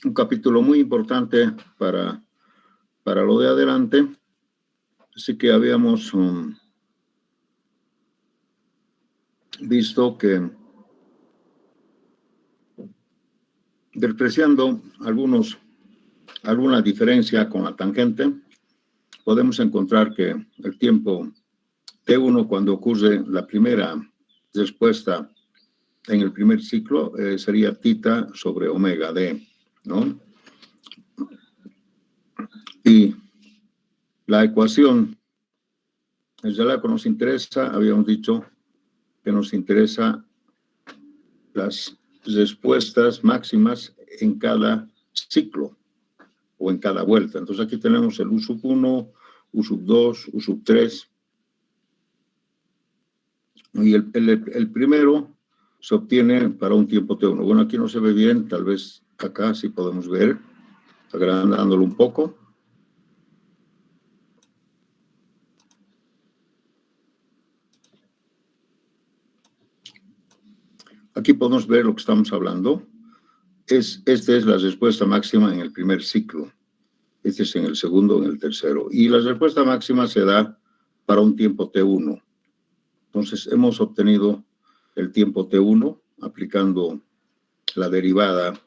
un capítulo muy importante para lo de adelante. Así que habíamos visto que despreciando alguna diferencia con la tangente, podemos encontrar que el tiempo T1, cuando ocurre la primera respuesta en el primer ciclo, sería θ sobre omega d, ¿no? Y la ecuación, en realidad, que nos interesa, habíamos dicho que nos interesa las respuestas máximas en cada ciclo o en cada vuelta. Entonces aquí tenemos el U1, U2, U3. Y el primero se obtiene para un tiempo T1. Bueno, aquí no se ve bien, tal vez acá sí podemos ver, agrandándolo un poco. Aquí podemos ver lo que estamos hablando. Esta es la respuesta máxima en el primer ciclo. Este es en el segundo, en el tercero. Y la respuesta máxima se da para un tiempo T1. Entonces, hemos obtenido el tiempo T1 aplicando la derivada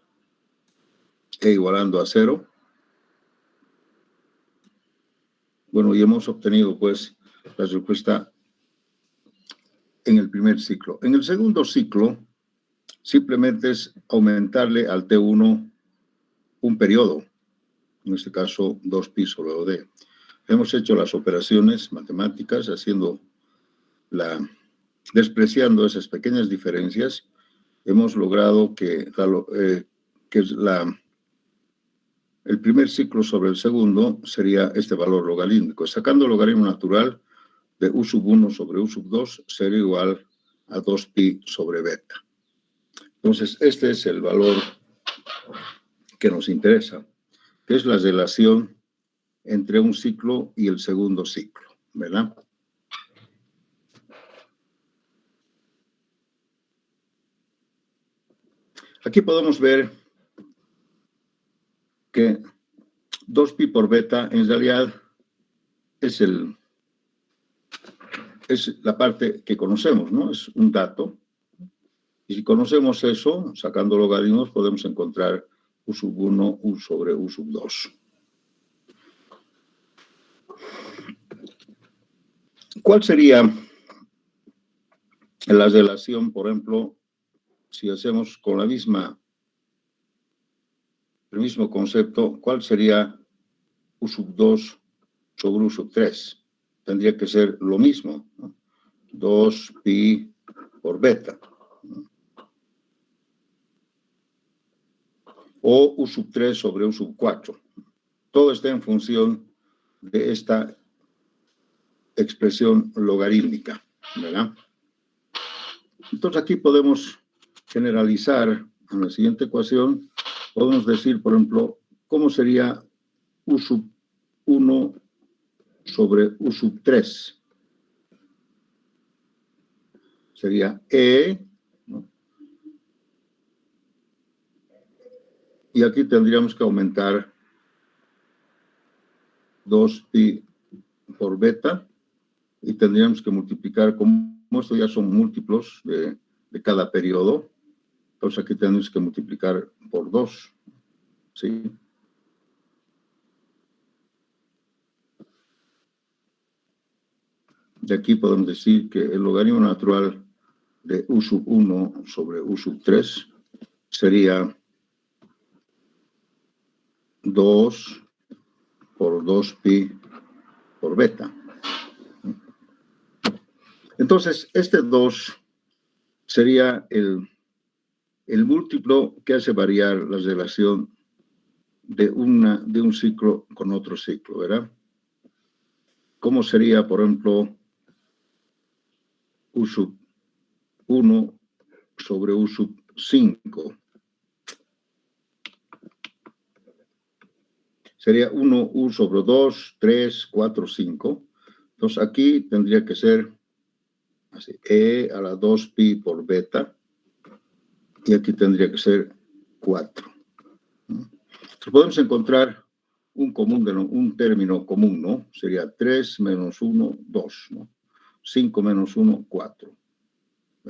e igualando a 0. Bueno, y hemos obtenido, pues, la respuesta en el primer ciclo. En el segundo ciclo, simplemente es aumentarle al T1 un periodo, en este caso 2pi sobre OD. Hemos hecho las operaciones matemáticas despreciando esas pequeñas diferencias. Hemos logrado que el primer ciclo sobre el segundo sería este valor logarítmico. Sacando el logaritmo natural de U1 sobre U2 sería igual a 2pi sobre beta. Entonces, este es el valor que nos interesa, que es la relación entre un ciclo y el segundo ciclo, ¿verdad? Aquí podemos ver que 2pi por beta en realidad es la parte que conocemos, ¿no? Es un dato. Y si conocemos eso, sacando logaritmos, podemos encontrar U1, U sobre U2. ¿Cuál sería la relación, por ejemplo, si hacemos con el mismo concepto, cuál sería U2 sobre U3? Tendría que ser lo mismo, ¿no? 2pi por beta. O U3 sobre U4. Todo está en función de esta expresión logarítmica, ¿verdad? Entonces aquí podemos generalizar en la siguiente ecuación. Podemos decir, por ejemplo, ¿cómo sería U1 sobre U3? Sería E, ¿no? Y aquí tendríamos que aumentar 2pi por beta y tendríamos que multiplicar, como estos ya son múltiplos de cada periodo, entonces aquí tenemos que multiplicar por 2, ¿sí? De aquí podemos decir que el logaritmo natural de U1 sobre U3 sería 2 por 2pi por beta. Entonces, este 2 sería el múltiplo que hace variar la relación de un ciclo con otro ciclo, ¿verdad? ¿Cómo sería, por ejemplo, U1 sobre U5? Sería 1U sobre 2, 3, 4, 5. Entonces aquí tendría que ser así, E a la 2pi por beta. Y aquí tendría que ser 4. Podemos encontrar un término común, ¿no? Sería 3 menos 1, 2, ¿no? 5 menos 1, 4.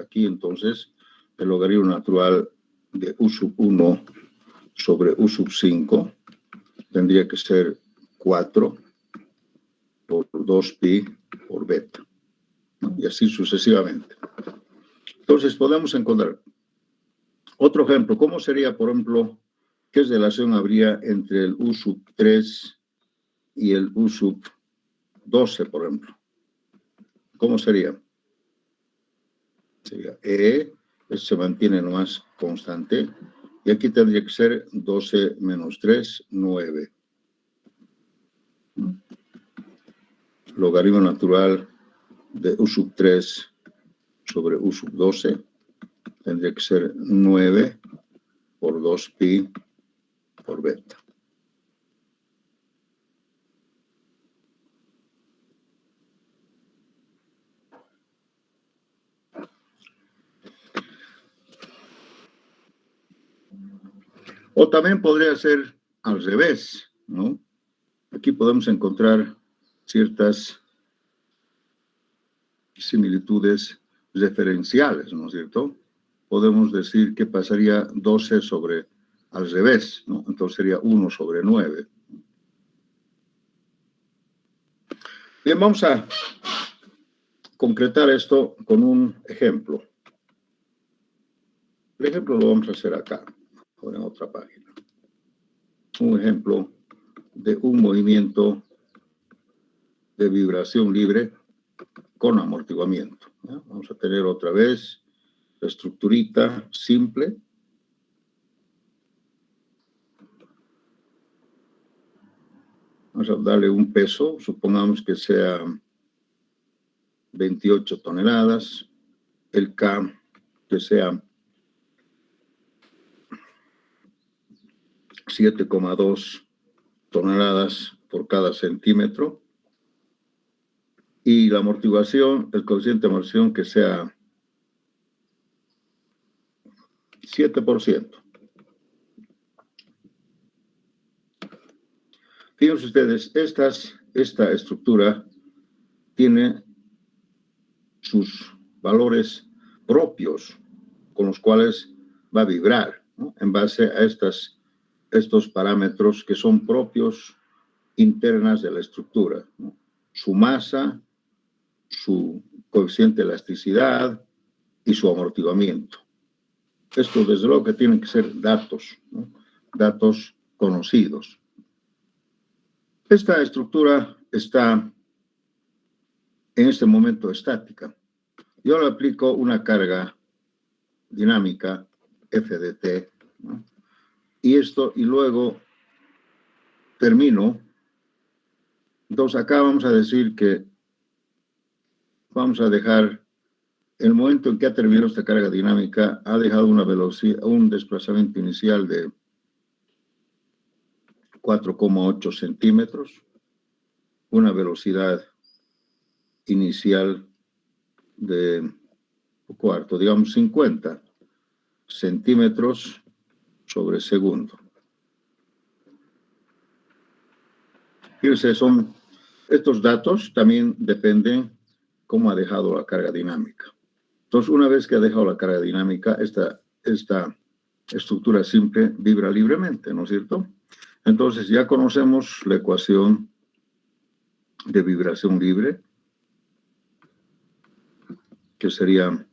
Aquí, entonces, el logaritmo natural de U sub 1 sobre U sub 5 tendría que ser 4 por 2pi por beta, ¿no? Y así sucesivamente. Entonces, podemos encontrar otro ejemplo. ¿Cómo sería, por ejemplo, qué relación habría entre el U sub 3 y el U sub 12, por ejemplo? ¿Cómo sería? Sería se mantiene nomás constante. Y aquí tendría que ser 12 menos 3, 9. Logaritmo natural de U sub 3 sobre U sub 12 tendría que ser 9 por 2pi por beta. O también podría ser al revés, ¿no? Aquí podemos encontrar ciertas similitudes referenciales, ¿no es cierto? Podemos decir que pasaría 12 sobre al revés, ¿no? Entonces sería 1 sobre 9. Bien, vamos a concretar esto con un ejemplo. El ejemplo lo vamos a hacer acá, o en otra página. Un ejemplo de un movimiento de vibración libre con amortiguamiento, ¿no? Vamos a tener otra vez la estructurita simple. Vamos a darle un peso, supongamos que sea 28 toneladas, el K que sea 7,2 toneladas por cada centímetro, y la amortiguación, el coeficiente de amortiguación que sea 7%. Fíjense ustedes, esta estructura tiene sus valores propios con los cuales va a vibrar, ¿no? En base a estos parámetros que son propios internas de la estructura, ¿no? Su masa, su coeficiente de elasticidad y su amortiguamiento. Esto, desde luego, que tienen que ser datos, ¿no? Datos conocidos. Esta estructura está en este momento estática. Yo le aplico una carga dinámica F de T, ¿no? Y luego termino. Entonces acá vamos a decir que vamos a dejar el momento en que ha terminado esta carga dinámica, ha dejado una velocidad, un desplazamiento inicial de 4,8 centímetros, una velocidad inicial de cuarto, digamos 50 centímetros sobre segundo. Fíjense, estos datos también dependen cómo ha dejado la carga dinámica. Entonces, una vez que ha dejado la carga dinámica, esta estructura simple vibra libremente, ¿no es cierto? Entonces, ya conocemos la ecuación de vibración libre, que sería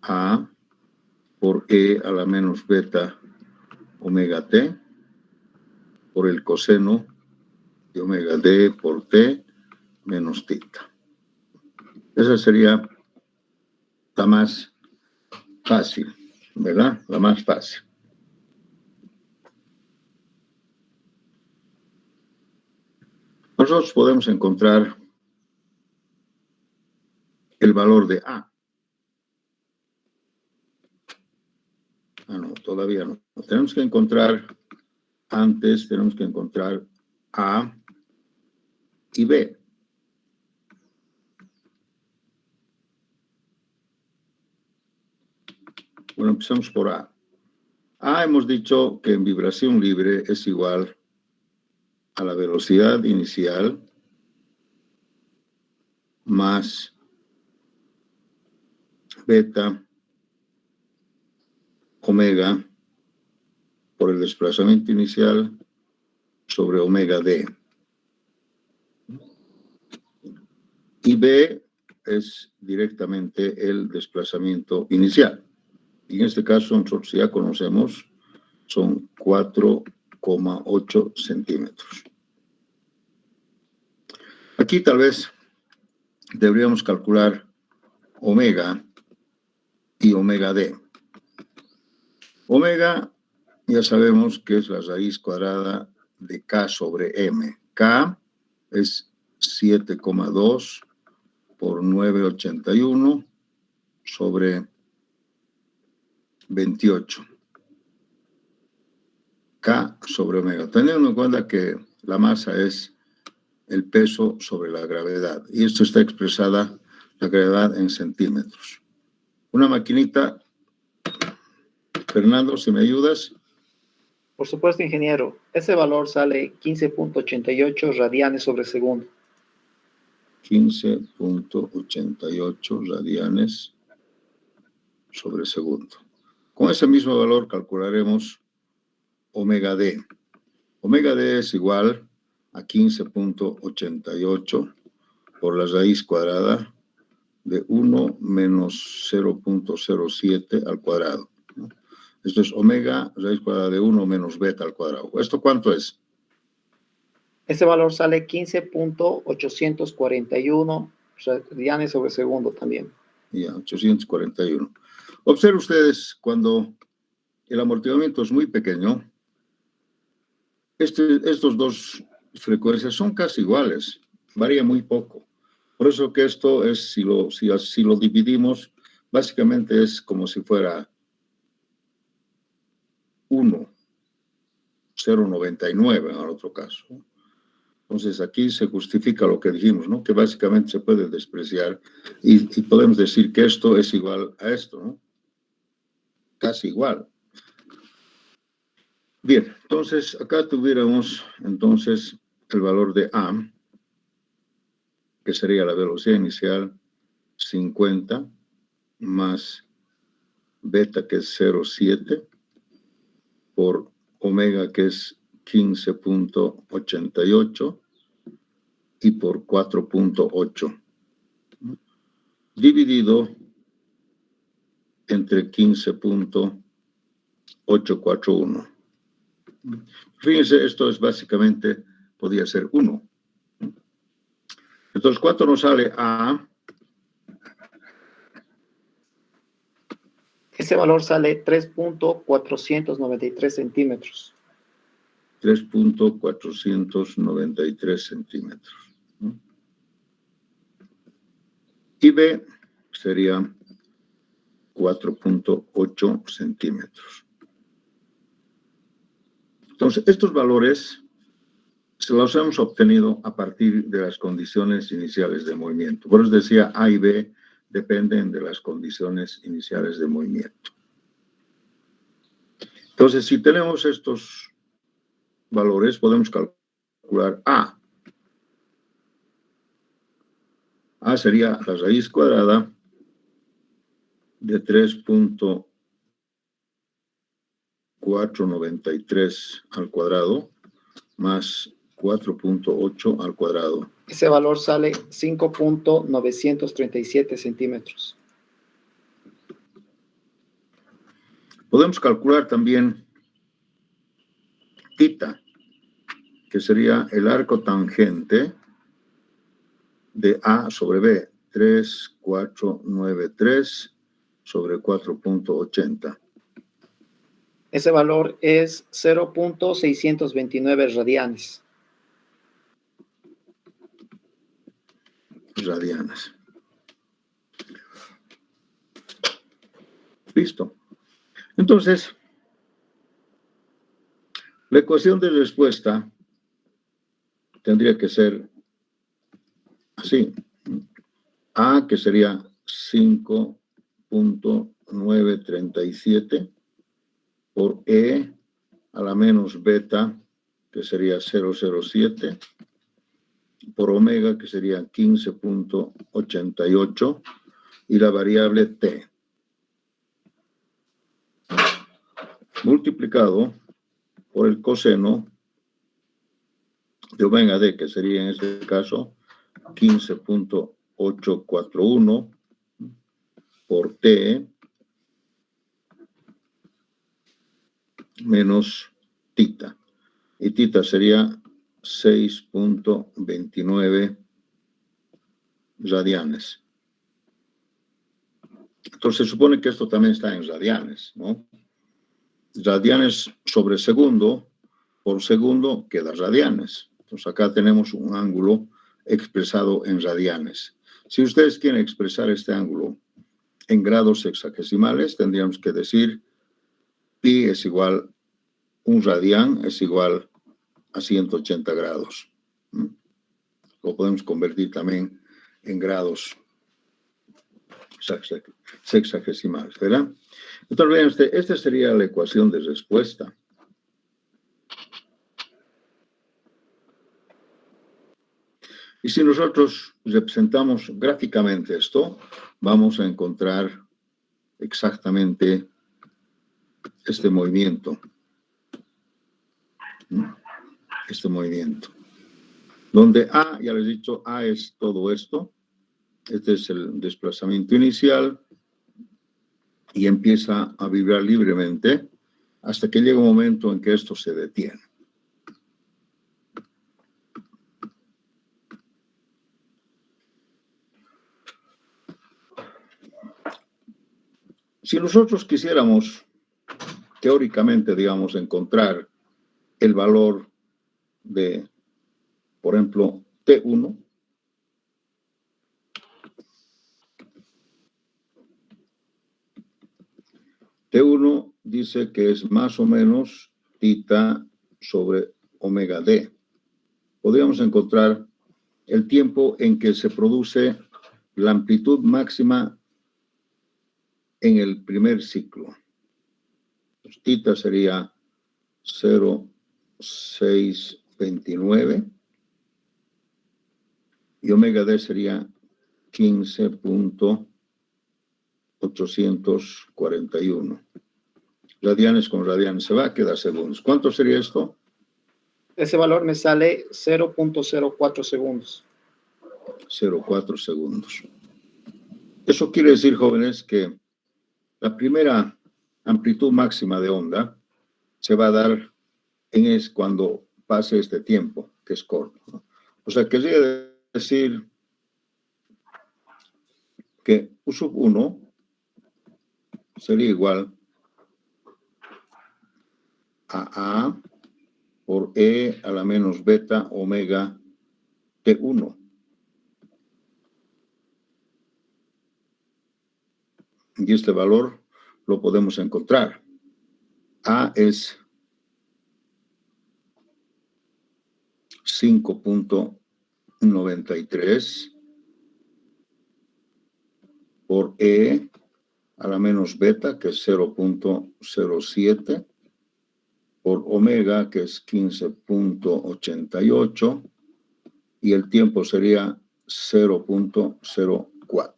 A por E a la menos beta omega T por el coseno de omega D por T menos tita. Esa sería la más fácil, ¿verdad? La más fácil. Nosotros podemos encontrar el valor de A. No, todavía no. Tenemos que encontrar A y B. Bueno, empezamos por A. A hemos dicho que en vibración libre es igual a la velocidad inicial más beta omega por el desplazamiento inicial sobre omega d. Y B es directamente el desplazamiento inicial. Y en este caso nosotros ya conocemos, son 4,8 centímetros. Aquí tal vez deberíamos calcular omega y omega d. Omega ya sabemos que es la raíz cuadrada de K sobre M. K es 7,2 por 9,81 sobre 28. K sobre omega. Teniendo en cuenta que la masa es el peso sobre la gravedad. Y esto está expresada, la gravedad, en centímetros. Una maquinita. Fernando, si me ayudas. Por supuesto, ingeniero. Ese valor sale 15.88 radianes sobre segundo. 15.88 radianes sobre segundo. Con ese mismo valor calcularemos omega d. Omega d es igual a 15.88 por la raíz cuadrada de 1 menos 0.07 al cuadrado. Esto es omega, raíz cuadrada de 1 menos beta al cuadrado. ¿Esto cuánto es? Ese valor sale 15.841 radianes sobre segundo también. Ya, 841. Observen ustedes, cuando el amortiguamiento es muy pequeño, estos dos frecuencias son casi iguales, varía muy poco. Por eso que esto es, si lo dividimos, básicamente es como si fuera 1, 0,99 en el otro caso. Entonces aquí se justifica lo que dijimos, ¿no? Que básicamente se puede despreciar y podemos decir que esto es igual a esto, ¿no? Casi igual. Bien, entonces acá tuviéramos entonces el valor de A, que sería la velocidad inicial 50 más beta, que es 0,7 por omega, que es 15.88 y por 4.8 dividido entre 15.841. Fíjense, esto es básicamente, podría ser 1. Entonces, ¿cuánto nos sale A? Ese valor sale 3.493 centímetros. 3.493 centímetros. Y B sería 4.8 centímetros. Entonces, estos valores se los hemos obtenido a partir de las condiciones iniciales de movimiento. Por eso decía, A y B dependen de las condiciones iniciales de movimiento. Entonces, si tenemos estos valores, podemos calcular A. A sería la raíz cuadrada de 3.493 al cuadrado más 4.8 al cuadrado. Ese valor sale 5.937 centímetros. Podemos calcular también θ, que sería el arco tangente de A sobre B, 3.493 sobre 4.80. Ese valor es 0.629 radianes. Radianes. Listo. Entonces, la ecuación de respuesta tendría que ser así. A, que sería 5.937 por E a la menos beta, que sería 0,07, por omega, que sería 15.88, y la variable T, multiplicado por el coseno de omega D, que sería en este caso 15.841 por T menos tita. Y tita sería 6.29 radianes. Entonces se supone que esto también está en radianes, ¿no? Radianes sobre segundo, por segundo queda radianes. Entonces acá tenemos un ángulo expresado en radianes. Si ustedes quieren expresar este ángulo en grados sexagesimales, tendríamos que decir pi es igual, un radián es igual a 180 grados. Lo podemos convertir también en grados sexagesimales, ¿verdad? Entonces, vean, esta sería la ecuación de respuesta. Y si nosotros representamos gráficamente esto, vamos a encontrar exactamente este movimiento. Este movimiento. Donde A, ya les he dicho, A es todo esto. Este es el desplazamiento inicial. Y empieza a vibrar libremente hasta que llega un momento en que esto se detiene. Si nosotros quisiéramos, teóricamente, digamos, encontrar el valor de, por ejemplo, T1, T1 dice que es más o menos tita sobre omega D. Podríamos encontrar el tiempo en que se produce la amplitud máxima en el primer ciclo. Pues, tita sería 0,629 y omega D sería 15.841. Radianes con radianes se va a quedar segundos. ¿Cuánto sería esto? Ese valor me sale 0.04 segundos. 0,4 segundos. Eso quiere decir, jóvenes, que la primera amplitud máxima de onda se va a dar cuando pase este tiempo, que es corto, ¿no? O sea, querría decir que U sub 1 sería igual a A por E a la menos beta omega T1. Y este valor lo podemos encontrar. A es 5.93 por E a la menos beta, que es 0.07, por omega, que es 15.88, y el tiempo sería 0.04.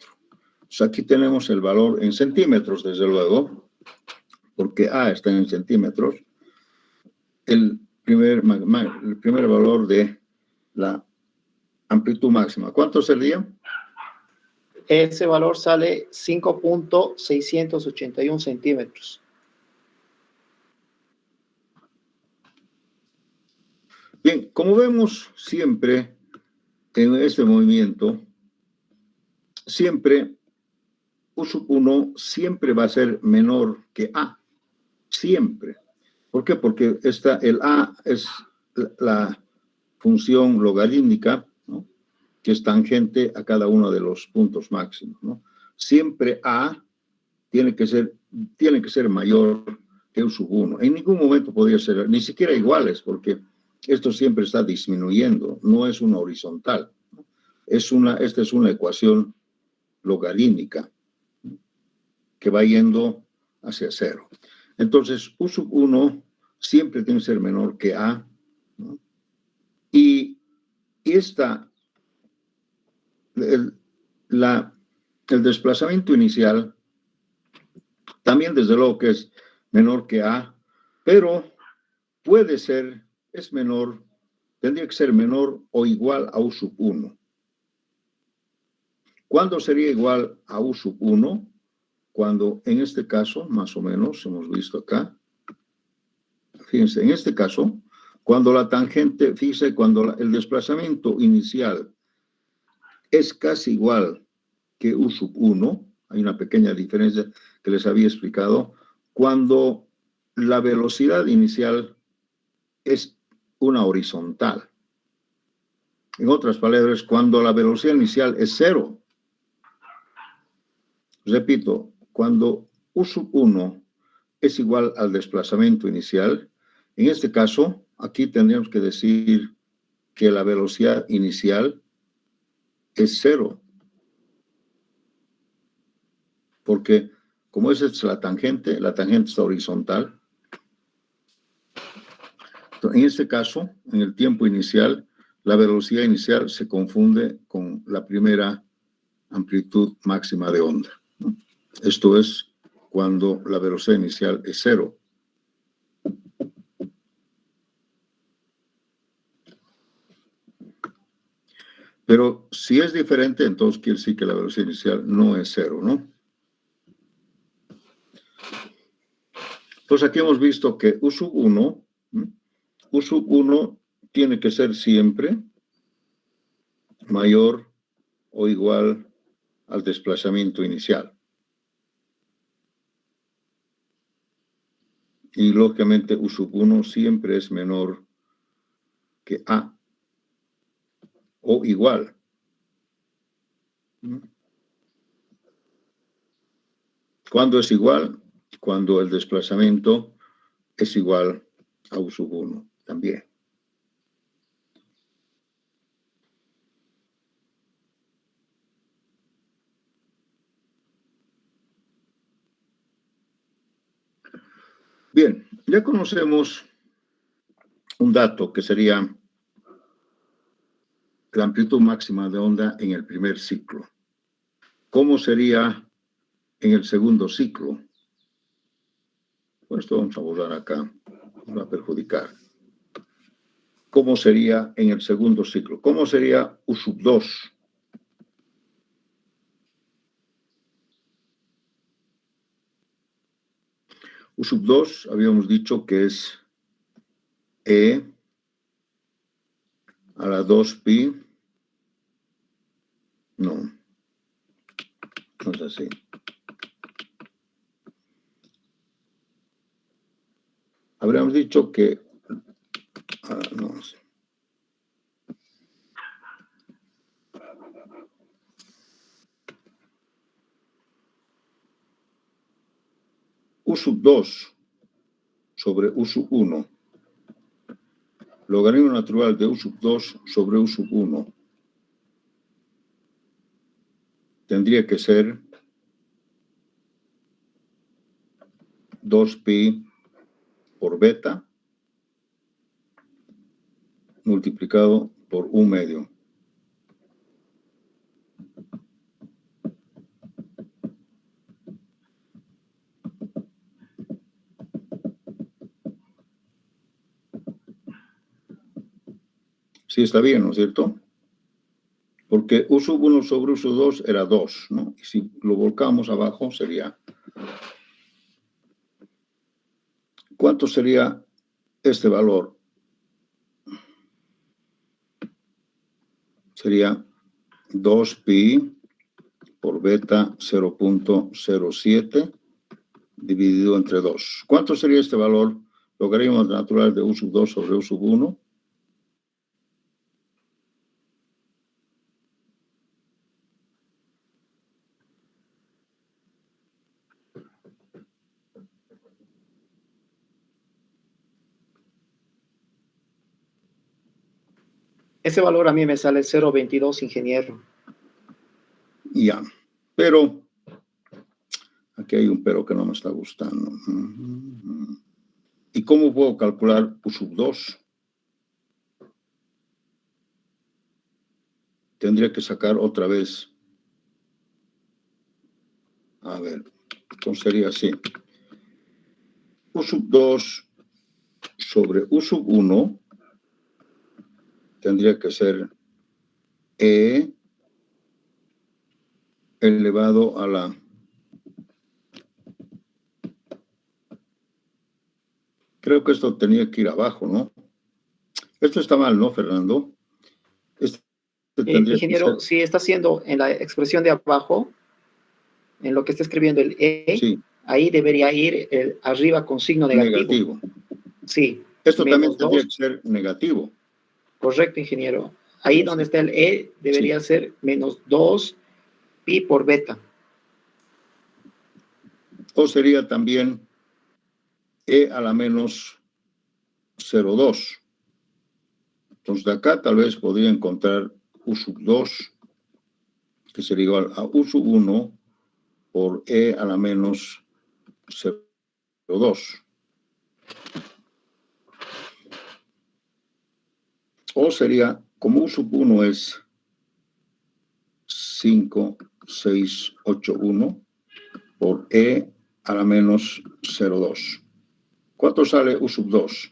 O sea, aquí tenemos el valor en centímetros, desde luego, porque A está en centímetros. El primer valor de la amplitud máxima. ¿Cuánto sería? Ese valor sale 5.681 centímetros. Bien, como vemos siempre en este movimiento, siempre U sub 1 siempre va a ser menor que A. Siempre. ¿Por qué? Porque el A es la función logarítmica, ¿no?, que es tangente a cada uno de los puntos máximos, ¿no? Siempre A tiene que ser mayor que U sub 1. En ningún momento podría ser, ni siquiera iguales, porque esto siempre está disminuyendo, no es una horizontal, ¿no? Esta es una ecuación logarítmica que va yendo hacia cero. Entonces, U sub 1 siempre tiene que ser menor que A, ¿no? Y el desplazamiento inicial también desde luego que es menor que A, pero puede ser, es menor, tendría que ser menor o igual a U sub 1. ¿Cuándo sería igual a U sub 1? Cuando en este caso, más o menos, hemos visto acá, fíjense, en este caso, cuando la tangente, fíjense, cuando el desplazamiento inicial es casi igual que U sub 1, hay una pequeña diferencia que les había explicado, cuando la velocidad inicial es una horizontal. En otras palabras, cuando la velocidad inicial es 0. Repito, cuando U sub 1 es igual al desplazamiento inicial, en este caso, aquí tendríamos que decir que la velocidad inicial es 0. Porque como esa es la tangente está horizontal. En este caso, en el tiempo inicial, la velocidad inicial se confunde con la primera amplitud máxima de onda, ¿no? Esto es cuando la velocidad inicial es 0. Pero si es diferente, entonces quiere decir que la velocidad inicial no es 0, ¿no? Pues aquí hemos visto que U sub 1, U sub 1 tiene que ser siempre mayor o igual al desplazamiento inicial. Y lógicamente U sub 1 siempre es menor que A o igual. ¿Cuándo es igual? Cuando el desplazamiento es igual a U sub 1 también. Bien, ya conocemos un dato que sería la amplitud máxima de onda en el primer ciclo. ¿Cómo sería en el segundo ciclo? Pues esto vamos a borrar acá, no va a perjudicar. ¿Cómo sería en el segundo ciclo? ¿Cómo sería U sub 2? U sub 2 habíamos dicho que es E a la 2pi. No es así. Habríamos dicho que no. U sub 2 sobre U sub 1. Logaritmo natural de U sub 2 sobre U sub 1. Tendría que ser 2pi por beta multiplicado por U medio. Sí está bien, ¿no es cierto? Porque U sub 1 sobre U sub 2 era 2, ¿no? Y si lo volcamos abajo sería... ¿Cuánto sería este valor? Sería 2pi por beta 0.07 dividido entre 2. ¿Cuánto sería este valor? Logaritmo natural de U sub 2 sobre U sub 1. Ese valor a mí me sale 0.22, ingeniero. Ya, pero aquí hay un pero que no me está gustando. ¿Y cómo puedo calcular U sub 2? Tendría que sacar otra vez. A ver, entonces sería así. U sub 2 sobre U sub 1 tendría que ser E elevado a la... Creo que esto tenía que ir abajo, ¿no? Esto está mal, ¿no, Fernando? Este tendría ingeniero, que ser... si está haciendo en la expresión de abajo, en lo que está escribiendo el E, Sí, ahí debería ir arriba con signo negativo. negativo. Sí. Esto también Menos tendría 2. que ser negativo. Correcto, ingeniero. Ahí donde está el E debería ser menos 2 pi por beta. O sería también E a la menos 0,2. Entonces, de acá tal vez podría encontrar U sub 2, que sería igual a U sub 1 por E a la menos 0,2. O sería, como U sub 1 es 5,681 por E a la menos 0,2. ¿Cuánto sale U sub 2?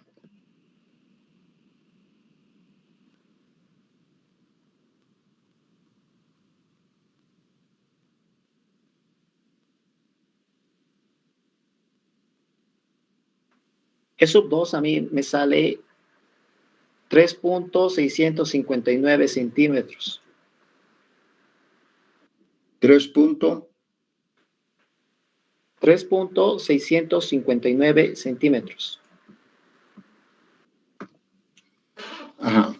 E sub 2 a mí me sale 3.659 centímetros. 3.659 centímetros. Ajá.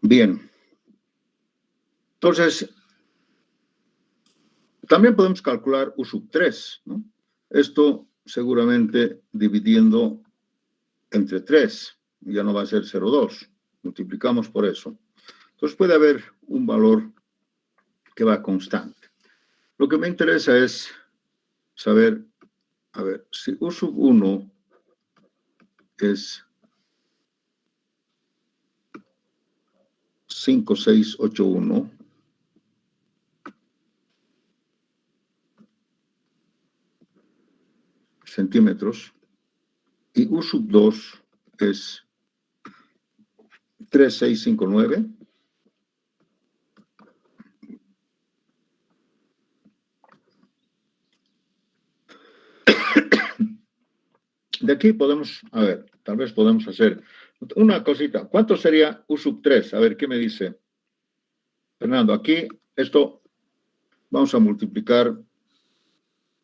Bien. Entonces, también podemos calcular U sub 3, ¿no? Esto seguramente dividiendo entre 3, ya no va a ser 0,2. Multiplicamos por eso. Entonces puede haber un valor que va constante. Lo que me interesa es saber, a ver, si U sub 1 es 5,681, centímetros, y U sub 2 es 3,659. De aquí podemos, a ver, tal vez podemos hacer una cosita. ¿Cuánto sería U sub 3? A ver, ¿qué me dice Fernando? Aquí, esto, vamos a multiplicar,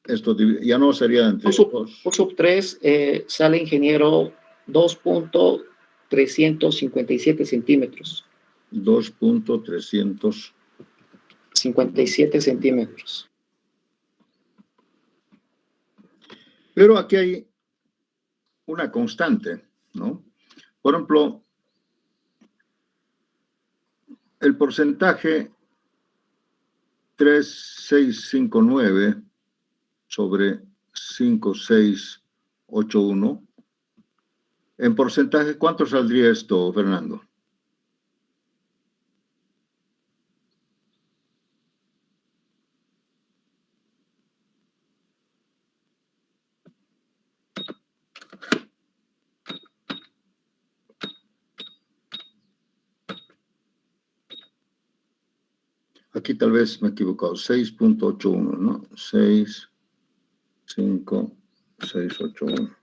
esto ya no sería entre U sub 2. 3 sale, ingeniero, 2.357 centímetros. 2.357 centímetros. Pero aquí hay una constante, ¿no? Por ejemplo, el porcentaje 3,659 sobre 5,681, en porcentaje, ¿cuánto saldría esto, Fernando? Aquí tal vez me he equivocado, 6.81, ¿no? 6,681.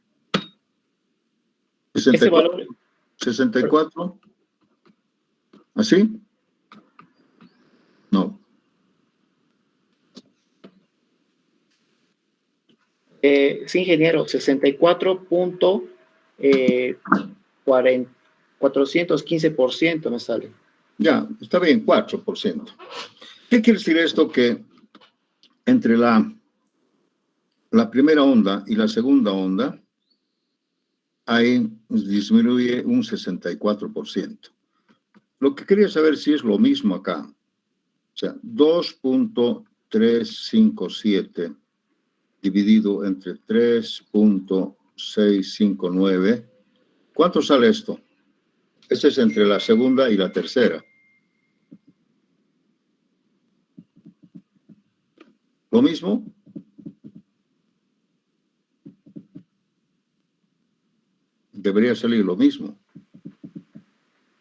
Ese valor, 64. ¿Así? No. sí, ingeniero, 64.415% me sale. Ya, está bien, 4%. ¿Qué quiere decir esto? Que entre la primera onda y la segunda onda, ahí disminuye un 64%. Lo que quería saber si es lo mismo acá. O sea, 2.357 dividido entre 3.659. ¿Cuánto sale esto? Este es entre la segunda y la tercera. ¿Lo mismo? Debería salir lo mismo.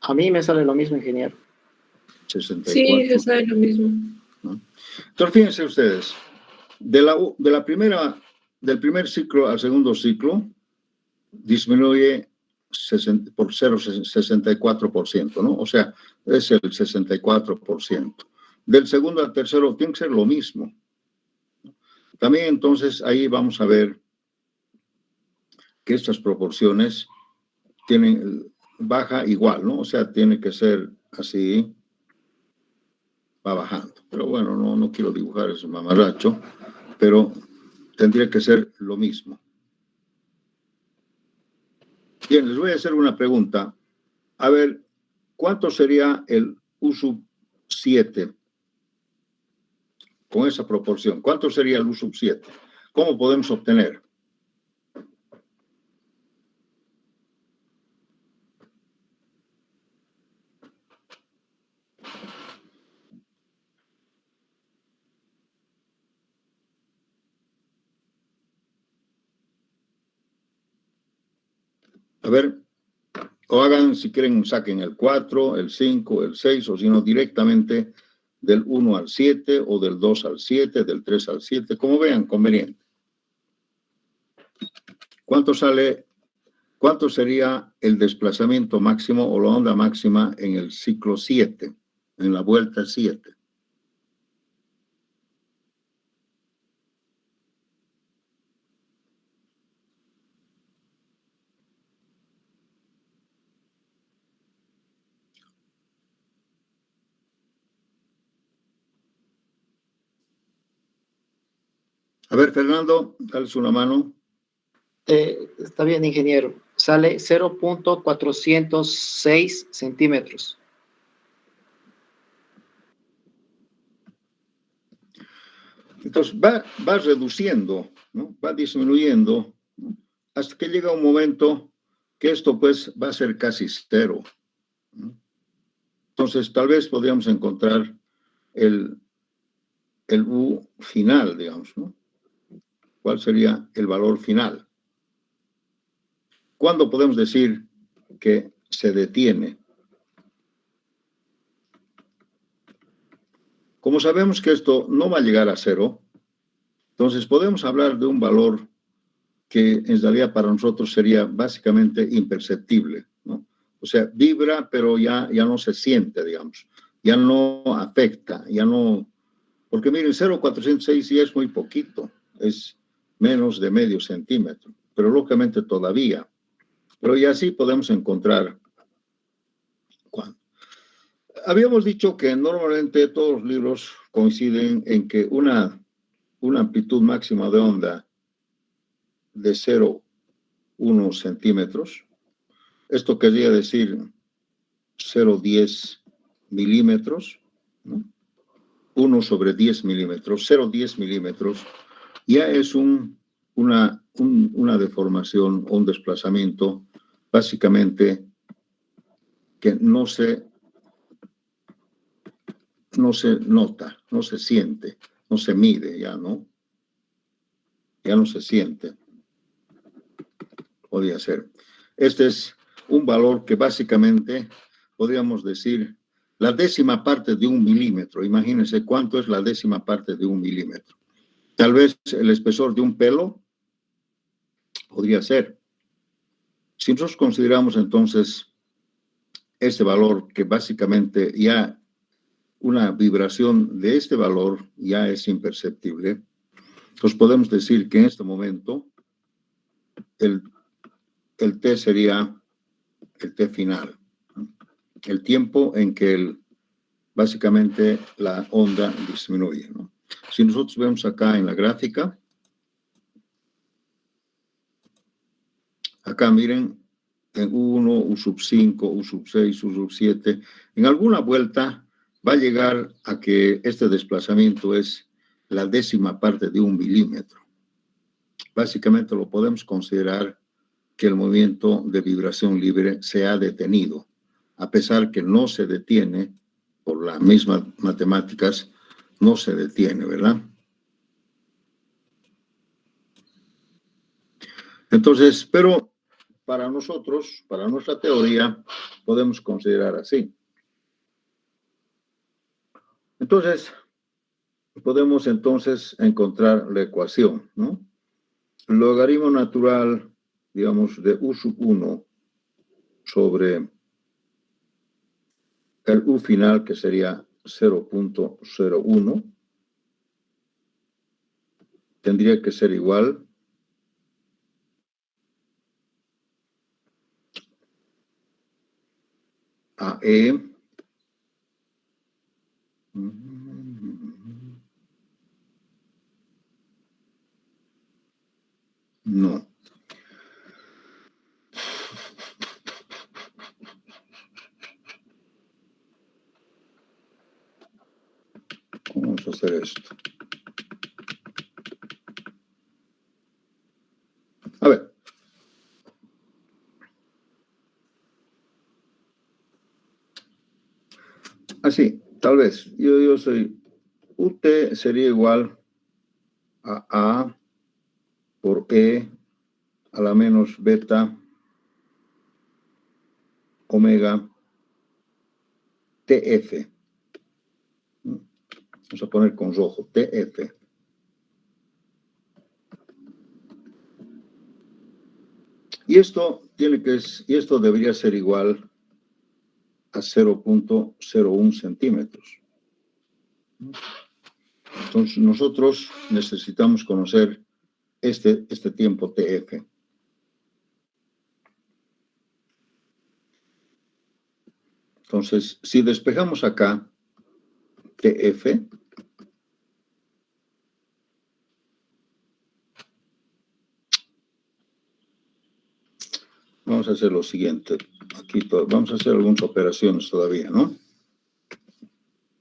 A mí me sale lo mismo, ingeniero. 64. Sí, se sabe lo mismo. ¿No? Entonces, fíjense ustedes, del primer ciclo al segundo ciclo, disminuye por 0,64%, ¿no? O sea, es el 64%. Del segundo al tercero tiene que ser lo mismo. También entonces ahí vamos a ver que estas proporciones baja igual, ¿no? O sea, tiene que ser así, va bajando. Pero bueno, no quiero dibujar ese mamarracho, pero tendría que ser lo mismo. Bien, les voy a hacer una pregunta. A ver, ¿cuánto sería el U sub 7 con esa proporción? ¿Cuánto sería el U sub 7? ¿Cómo podemos obtener? A ver, o hagan, si quieren, saquen el 4, el 5, el 6, o si no, directamente del 1 al 7, o del 2 al 7, del 3 al 7, como vean, conveniente. ¿Cuánto sería el desplazamiento máximo o la onda máxima en el ciclo 7, en la vuelta 7? A ver, Fernando, dales una mano. Está bien, ingeniero. Sale 0.406 centímetros. Entonces va reduciendo, ¿no? Va disminuyendo, ¿no? Hasta que llega un momento que esto pues va a ser casi cero, ¿no? Entonces tal vez podríamos encontrar el U final, digamos, ¿no? ¿Cuál sería el valor final? ¿Cuándo podemos decir que se detiene? Como sabemos que esto no va a llegar a cero, entonces podemos hablar de un valor que en realidad para nosotros sería básicamente imperceptible, ¿no? O sea, vibra, pero ya no se siente, digamos, ya no afecta, ya no... Porque miren, 0,406 sí es muy poquito, es menos de medio centímetro, pero lógicamente todavía. Pero ya sí podemos encontrar cuándo. Habíamos dicho que normalmente todos los libros coinciden en que una amplitud máxima de onda de 0,1 centímetros, esto querría decir 0,10 milímetros, ¿no? 1 sobre 10 milímetros, 0,10 milímetros, ya es una deformación o un desplazamiento básicamente que no se nota, no se siente, no se mide ya, ¿no? Ya no se siente. Podría ser. Este es un valor que básicamente podríamos decir la décima parte de 1 milímetro. Imagínense cuánto es la décima parte de 1 milímetro. Tal vez el espesor de un pelo podría ser. Si nosotros consideramos entonces este valor, que básicamente ya una vibración de este valor ya es imperceptible, pues podemos decir que en este momento el T sería el T final, el tiempo en que básicamente la onda disminuye, ¿no? Si nosotros vemos acá en la gráfica, acá miren, en U1, U5, U6, U7, en alguna vuelta va a llegar a que este desplazamiento es la 10ª parte de 1 milímetro. Básicamente lo podemos considerar que el movimiento de vibración libre se ha detenido, a pesar que no se detiene, por las mismas matemáticas, no se detiene, ¿verdad? Entonces, pero para nosotros, para nuestra teoría, podemos considerar así. Entonces, podemos entonces encontrar la ecuación, ¿no? El logaritmo natural, digamos, de U1 sobre el U final, que sería 0.01, tendría que ser igual a E no. Vamos a hacer esto. A ver. Así, tal vez. Yo soy UT sería igual a A por E a la menos beta omega TF. Vamos a poner con rojo, TF. Y esto debería ser igual a 0.01 centímetros. Entonces, nosotros necesitamos conocer este tiempo TF. Entonces, si despejamos acá TF, vamos a hacer lo siguiente. Aquí vamos a hacer algunas operaciones todavía, ¿no?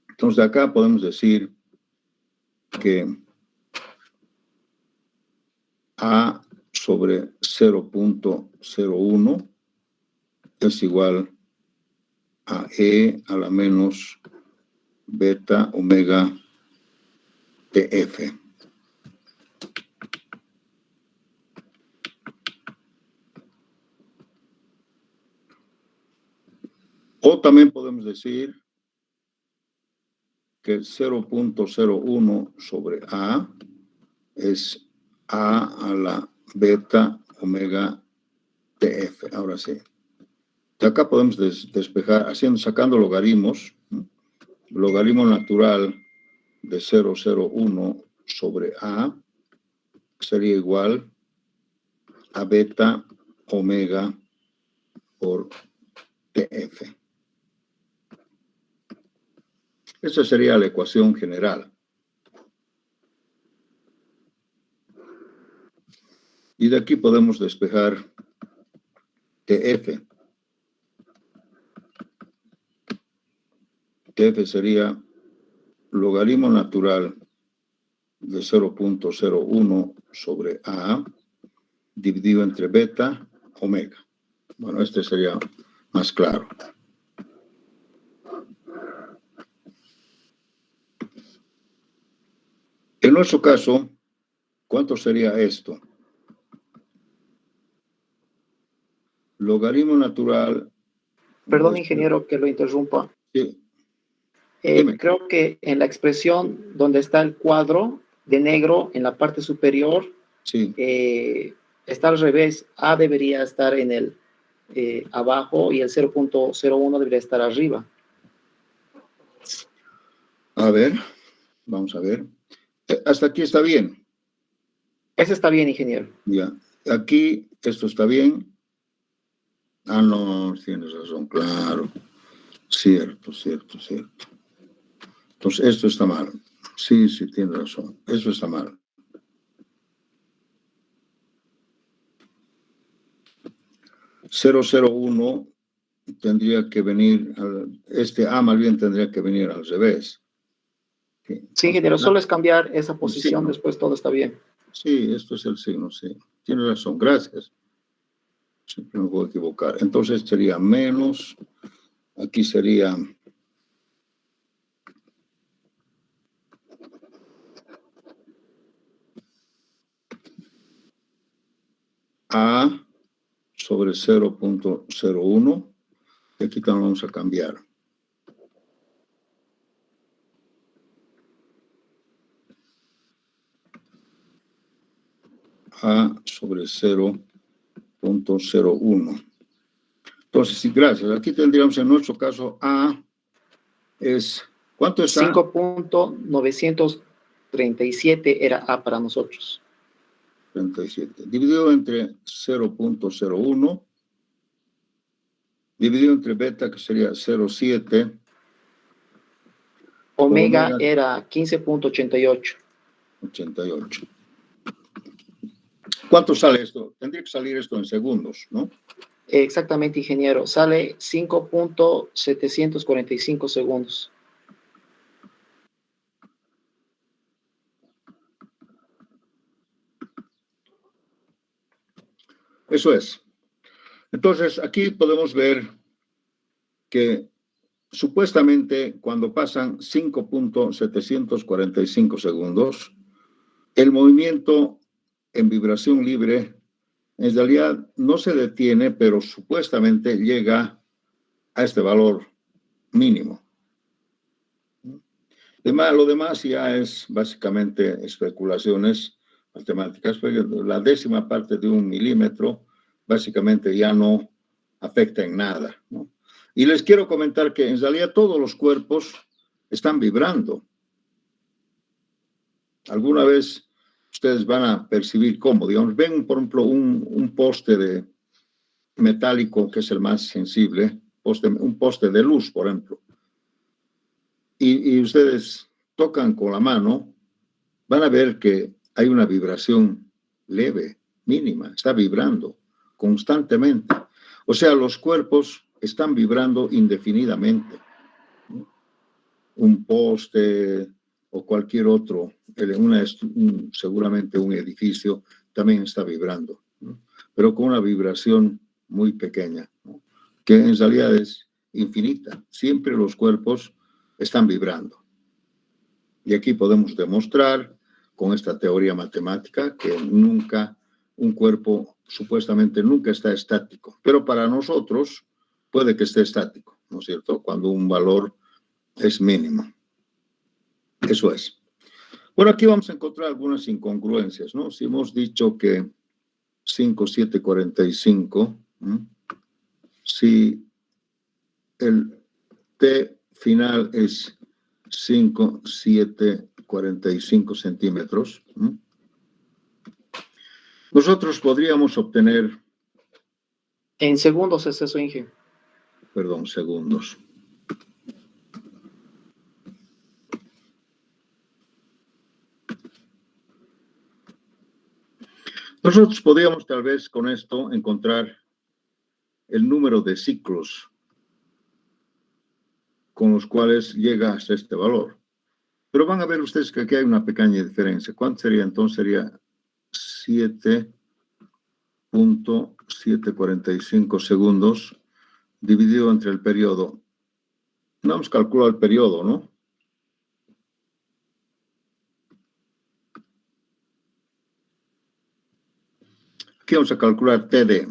Entonces, de acá podemos decir que A sobre 0.01 es igual a E a la menos beta omega TF. O también podemos decir que 0.01 sobre A es A a la beta omega TF. Ahora sí. De acá podemos despejar, sacando logaritmos, ¿no? Logaritmo natural de 0.01 sobre A sería igual a beta omega por TF. Esa sería la ecuación general. Y de aquí podemos despejar TF. TF sería logaritmo natural de 0.01 sobre A dividido entre beta omega. Bueno, este sería más claro. En nuestro caso, ¿cuánto sería esto? Logaritmo natural. Perdón, ingeniero, que lo interrumpa. Sí. Creo que en la expresión donde está el cuadro de negro en la parte superior, sí. Está al revés. A debería estar en el abajo y el 0.01 debería estar arriba. A ver, vamos a ver. Hasta aquí está bien. Ese está bien, ingeniero. Ya. Aquí esto está bien. Ah, no, tienes razón, claro. Cierto. Entonces, esto está mal. Sí, sí, tiene razón. Eso está mal. (001) tendría que venir, este A más bien tendría que venir al revés. Sí, ingeniero, solo es cambiar esa posición, signo. después todo está bien. Sí, esto es el signo, sí. Tiene razón, gracias. Siempre me puedo equivocar. Entonces sería menos, aquí sería A sobre 0.01. Y aquí también vamos a cambiar. A sobre 0.01. Entonces, sí, gracias. Aquí tendríamos en nuestro caso A es, ¿cuánto es A? 5.937 era A para nosotros. 37. Dividido entre 0.01. Dividido entre beta, que sería 0.7. Omega era 15.88. 88. ¿Cuánto sale esto? Tendría que salir esto en segundos, ¿no? Exactamente, ingeniero. Sale 5.745 segundos. Eso es. Entonces, aquí podemos ver que supuestamente cuando pasan 5.745 segundos, el movimiento en vibración libre en realidad no se detiene, pero supuestamente llega a este valor mínimo. Lo demás ya es básicamente especulaciones matemáticas, porque la décima parte de 1 milímetro básicamente ya no afecta en nada, ¿no? Y les quiero comentar que en realidad todos los cuerpos están vibrando. Alguna vez ustedes van a percibir cómo, digamos, ven por ejemplo un poste de metálico que es el más sensible, un poste de luz, por ejemplo, y ustedes tocan con la mano, van a ver que hay una vibración leve, mínima, está vibrando constantemente. O sea, los cuerpos están vibrando indefinidamente. Un poste o cualquier otro, seguramente un edificio también está vibrando, ¿no? Pero con una vibración muy pequeña, ¿no? Que en realidad es infinita. Siempre los cuerpos están vibrando. Y aquí podemos demostrar con esta teoría matemática que nunca un cuerpo supuestamente nunca está estático, pero para nosotros puede que esté estático, ¿no es cierto? Cuando un valor es mínimo. Eso es. Bueno, aquí vamos a encontrar algunas incongruencias, ¿no? Si hemos dicho que 5,745, si el T final es 5,745 centímetros, nosotros podríamos obtener... En segundos es eso, Inge. Perdón, segundos. Nosotros podríamos tal vez con esto encontrar el número de ciclos con los cuales llega hasta este valor. Pero van a ver ustedes que aquí hay una pequeña diferencia. ¿Cuánto sería? Entonces sería 7.745 segundos dividido entre el periodo. Vamos a calcular el periodo, ¿no? Aquí vamos a calcular TD.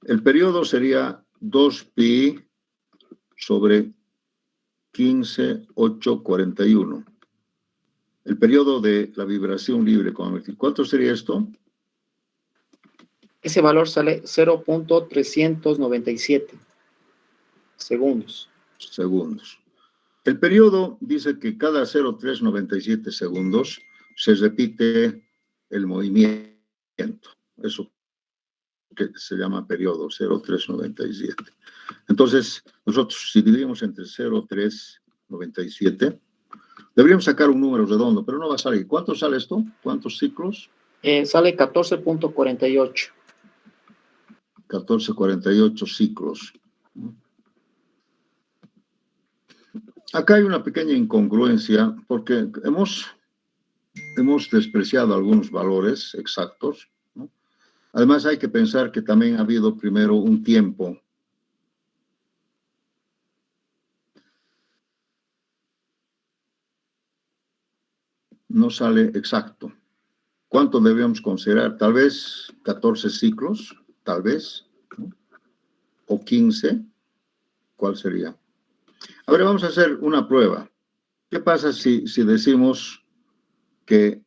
El periodo sería 2pi sobre 15,841. El periodo de la vibración libre. ¿Cuánto sería esto? Ese valor sale 0.397 segundos. Segundos. El periodo dice que cada 0,397 segundos se repite el movimiento. Eso que se llama periodo, 0,397. Entonces, nosotros si dividimos entre 0,397, Deberíamos sacar un número redondo, pero no va a salir. ¿Cuánto sale esto? ¿Cuántos ciclos? Sale 14.48. 1448 ciclos. Acá hay una pequeña incongruencia porque hemos despreciado algunos valores exactos, ¿no? Además, hay que pensar que también ha habido primero un tiempo no sale exacto. ¿Cuánto debemos considerar? Tal vez 14 ciclos, tal vez, ¿no? O 15. ¿Cuál sería? A ver, vamos a hacer una prueba. ¿Qué pasa si decimos que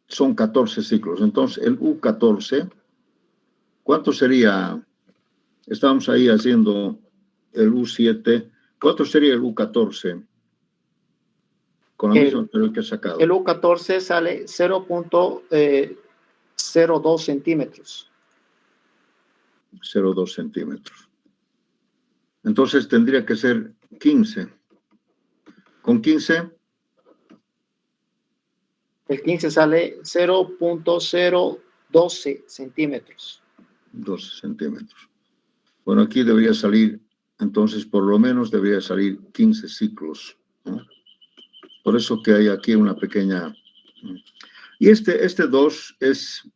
son 14 ciclos? Entonces, el U14, ¿cuánto sería? Estamos ahí haciendo el U7. ¿Cuánto sería el U14? Con la misma que he sacado. El U14 sale 0.02 centímetros. 0.2 centímetros. Entonces tendría que ser 15. Con 15. El 15 sale 0.012 centímetros. 12 centímetros. Bueno, aquí debería salir, entonces por lo menos debería salir 15 ciclos, ¿no? Por eso que hay aquí una pequeña... Y este 2 es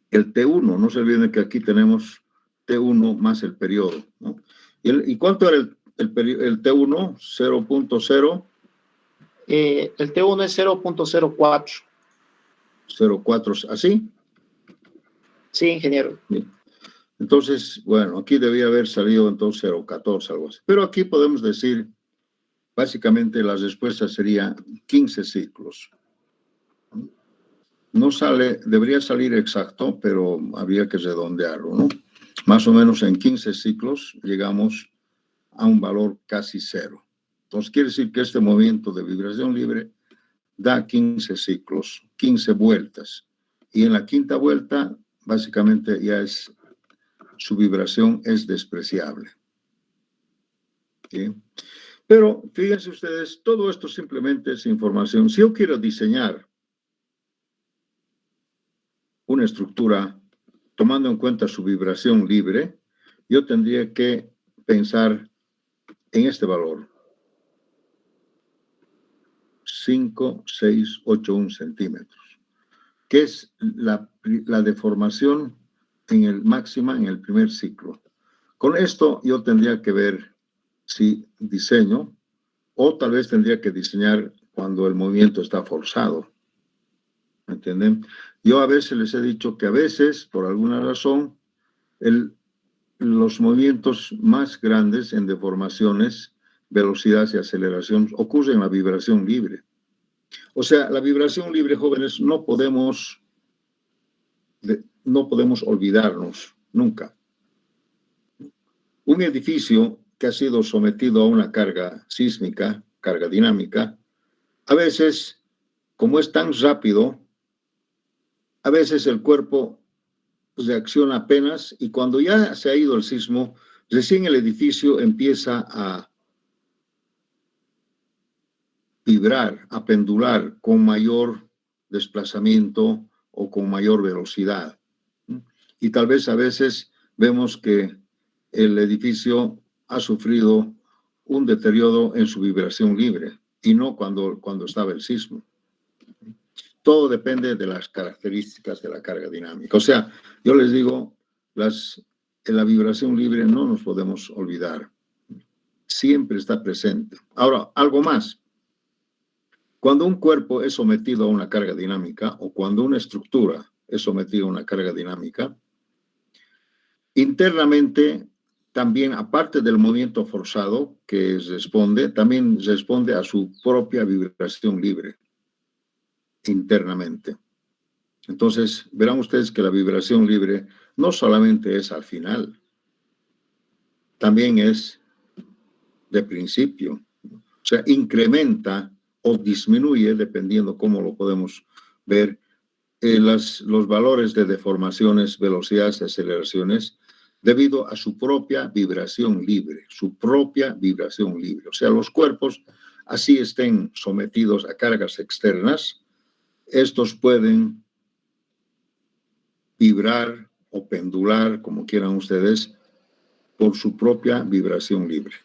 el T1. No se olviden que aquí tenemos T1 más el periodo, ¿no? ¿Y cuánto era el T1? 0.0. El T1 es 0.04. 0.4, ¿así? Sí, ingeniero. Sí. Entonces, bueno, aquí debía haber salido entonces 0.14, algo así. Pero aquí podemos decir, básicamente la respuesta sería 15 ciclos. No sale, debería salir exacto, pero habría que redondearlo, ¿no? Más o menos en 15 ciclos llegamos a un valor casi cero. Entonces quiere decir que este movimiento de vibración libre da 15 ciclos, 15 vueltas. Y en la quinta vuelta, básicamente ya su vibración es despreciable. ¿Sí? Pero fíjense ustedes, todo esto simplemente es información. Si yo quiero diseñar una estructura tomando en cuenta su vibración libre, yo tendría que pensar en este valor. 5,681 centímetros, que es la deformación máxima en el primer ciclo. Con esto yo tendría que ver si diseño, o tal vez tendría que diseñar cuando el movimiento está forzado. ¿Me entienden? Yo a veces les he dicho que a veces, por alguna razón, los movimientos más grandes en deformaciones, velocidades y aceleración ocurren en la vibración libre. O sea, la vibración libre, jóvenes, no podemos olvidarnos nunca. Un edificio que ha sido sometido a una carga sísmica, carga dinámica, a veces, como es tan rápido, a veces el cuerpo reacciona apenas y cuando ya se ha ido el sismo, recién el edificio empieza a vibrar, a pendular con mayor desplazamiento o con mayor velocidad. Y tal vez a veces vemos que el edificio ha sufrido un deterioro en su vibración libre y no cuando estaba el sismo. Todo depende de las características de la carga dinámica. O sea, yo les digo, en la vibración libre no nos podemos olvidar. Siempre está presente. Ahora, algo más. Cuando un cuerpo es sometido a una carga dinámica o cuando una estructura es sometida a una carga dinámica, internamente también, aparte del movimiento forzado que responde, también responde a su propia vibración libre internamente. Entonces, verán ustedes que la vibración libre no solamente es al final, también es de principio. O sea, incrementa o disminuye, dependiendo cómo lo podemos ver, los valores de deformaciones, velocidades y aceleraciones debido a su propia vibración libre, su propia vibración libre. O sea, los cuerpos así estén sometidos a cargas externas, estos pueden vibrar o pendular, como quieran ustedes, por su propia vibración libre.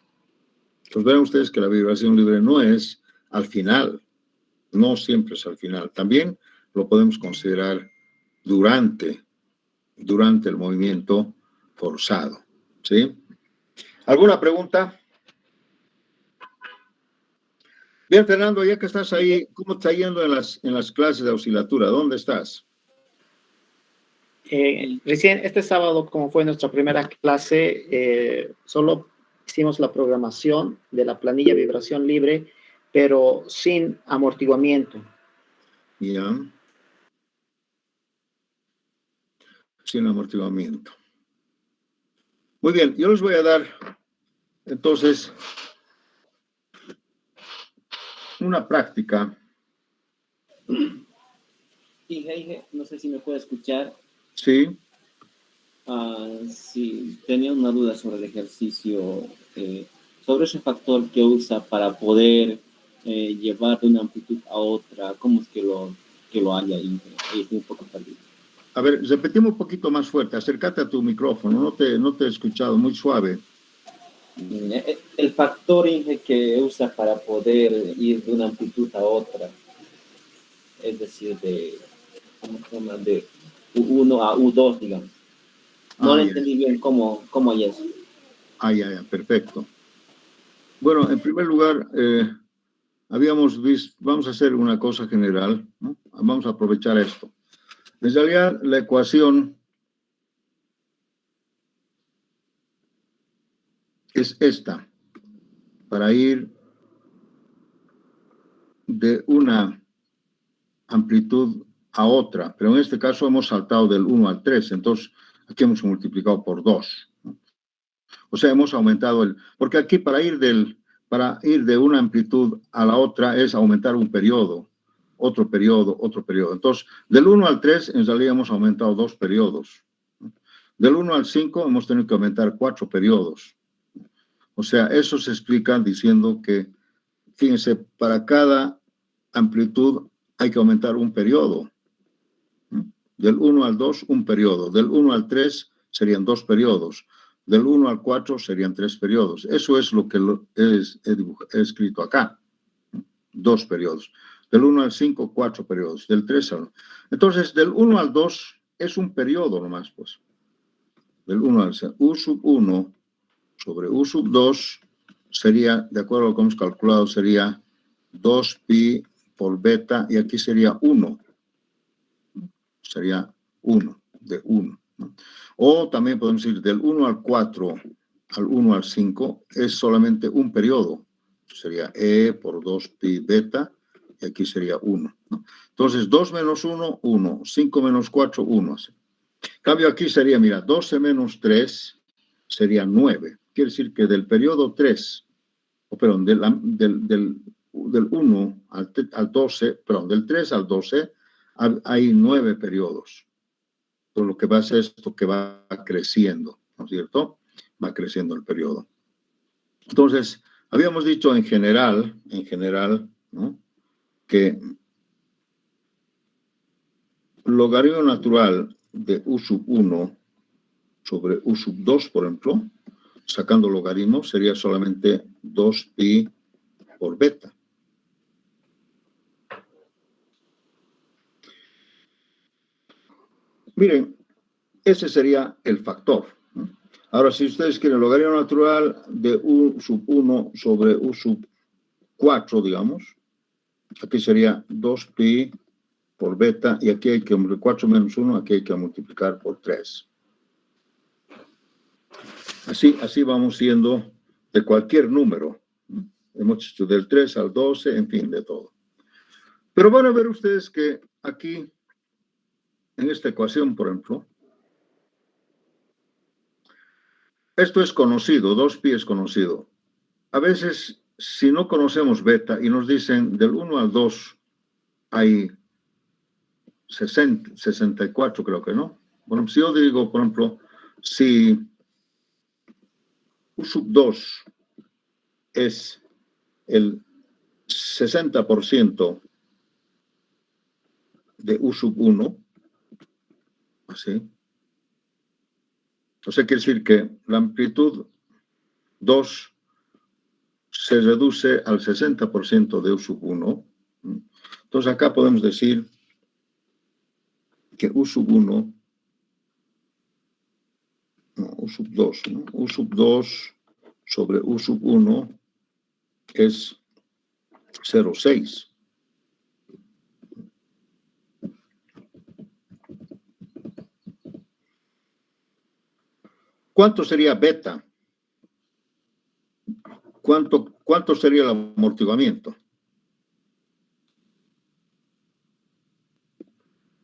Entonces verán ustedes que la vibración libre no es al final, no siempre es al final. También lo podemos considerar durante el movimiento forzado, ¿sí? ¿Alguna pregunta? Bien, Fernando, ya que estás ahí, ¿cómo está yendo en las clases de oscilatura? ¿Dónde estás? Recién este sábado, como fue nuestra primera clase, solo hicimos la programación de la planilla vibración libre, pero sin amortiguamiento. Ya. Sin amortiguamiento. Muy bien, yo les voy a dar, entonces, una práctica. Inge, no sé si me puede escuchar. Sí. Sí, tenía una duda sobre el ejercicio, sobre ese factor que usa para poder llevar de una amplitud a otra. ¿Cómo es que lo haya, Inge? Ahí estoy un poco perdido. A ver, repetimos un poquito más fuerte. Acércate a tu micrófono. No te he escuchado. Muy suave. El factor, Inge, que usa para poder ir de una amplitud a otra. Es decir, de U1 a U2, digamos. No le entendí bien cómo hay eso. Ya, perfecto. Bueno, en primer lugar, habíamos visto, vamos a hacer una cosa general, ¿no? Vamos a aprovechar esto. En realidad, la ecuación es esta, para ir de una amplitud a otra, pero en este caso hemos saltado del 1 al 3, entonces aquí hemos multiplicado por 2. O sea, hemos aumentado porque aquí para ir de una amplitud a la otra es aumentar un periodo, otro periodo, otro periodo. Entonces, del 1 al 3 en realidad hemos aumentado 2 periodos. Del 1 al 5 hemos tenido que aumentar 4 periodos. O sea, eso se explica diciendo que, fíjense, para cada amplitud hay que aumentar un periodo. Del 1 al 2, un periodo. Del 1 al 3 serían 2 periodos. Del 1 al 4 serían 3 periodos. Eso es lo que he escrito acá. 2 periodos. Del 1 al 5, 4 periodos. Del 3 al 1. Entonces, del 1 al 2 es un periodo nomás, pues. Del 1 al 6. U sub 1 sobre U sub 2 sería, de acuerdo a lo que hemos calculado, sería 2pi por beta, y aquí sería 1. Sería 1, de 1. ¿no? O también podemos decir del 1 al 4 al 1 al 5 es solamente un periodo. Sería E por 2pi beta, y aquí sería 1. ¿no? Entonces, 2 menos 1, 1. 5 menos 4, 1. Así. Cambio aquí sería, mira, 12 menos 3 sería 9. Quiere decir que del periodo 3, perdón, del 1 al 12, perdón, del 3 al 12, hay 9 periodos. Por lo que va a hacer esto que va creciendo, ¿no es cierto? Va creciendo el periodo. Entonces, habíamos dicho en general, ¿no? Que logaritmo natural de U sub 1 sobre U sub 2, por ejemplo, sacando logaritmo, sería solamente 2pi por beta. Miren, ese sería el factor. ¿no? Ahora, si ustedes quieren logaritmo natural de U sub 1 sobre U sub 4, digamos, aquí sería 2pi por beta, y aquí hay que, 4 menos 1, aquí hay que multiplicar por 3. Así vamos siendo de cualquier número. ¿no? Hemos hecho del 3 al 12, en fin, de todo. Pero van a ver ustedes que aquí, en esta ecuación, por ejemplo, esto es conocido, 2pi es conocido. A veces, si no conocemos beta y nos dicen del 1 al 2 hay 64, creo que no. Bueno, si yo digo, por ejemplo, si U sub 2 es el 60% de U sub 1, así. O sea, quiere decir que la amplitud 2 se reduce al 60% de U sub 1. Entonces, acá podemos decir que U sub 1, no, U sub 2, ¿no? U sub 2 sobre U sub 1 es 0,6. ¿Cuánto sería beta? ¿Cuánto sería el amortiguamiento?